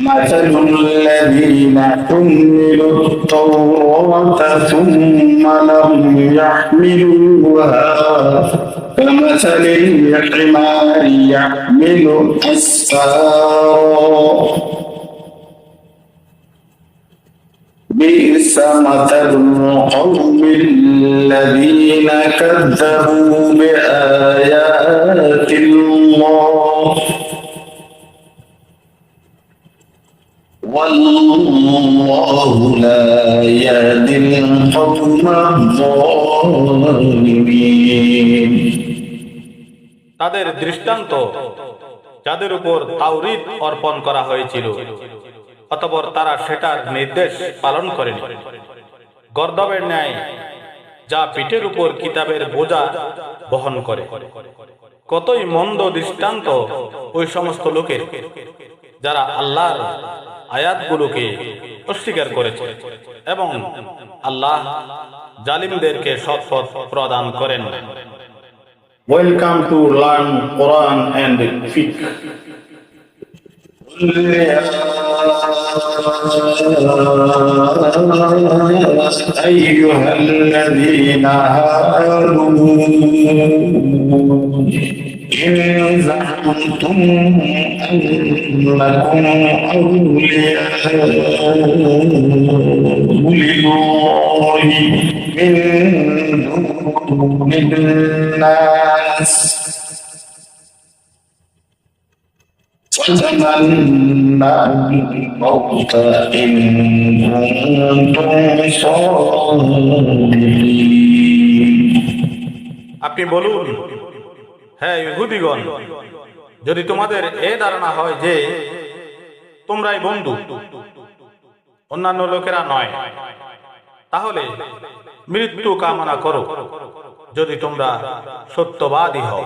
مثل الذين حملوا التوراة ثم لم يحملوها كمثل الحمار يحمل أسفارا بئس مثل القوم الذين كذبوا بآيات الله والله لا يهدي القوم الظالمين তাদের দৃষ্টান্ত যাদের উপর তাওরীত অর্পণ করা হয়েছিল অতঃপর তারা সেটার নির্দেশ পালন করেনি, গর্দবের ন্যায় যা পিঠের উপর কিতাবের বোঝা বহন করে। কতই মন্দ দৃষ্টান্ত ওই সমস্ত লোকের যারা আল্লাহর আয়াতগুলোকে অস্বীকার করেছে এবং আল্লাহ জালিমদেরকে সৎ পথ প্রদান করেন। Welcome to learn Quran and Fiqh. أيها الذين آمنوا إن زعمتم أنكم أولياء لله من دون الناس وتمنوا الموت إن كنتم صادقين. আপনি বলুন, হ্যাঁ ইহুদিগণ, যদি তোমাদের এ ধারণা হয় যে তোমরাই বন্ধু, অন্যান্য লোকেরা নয়, তাহলে মৃত্যু কামনা করো যদি তোমরা সত্যবাদী হও।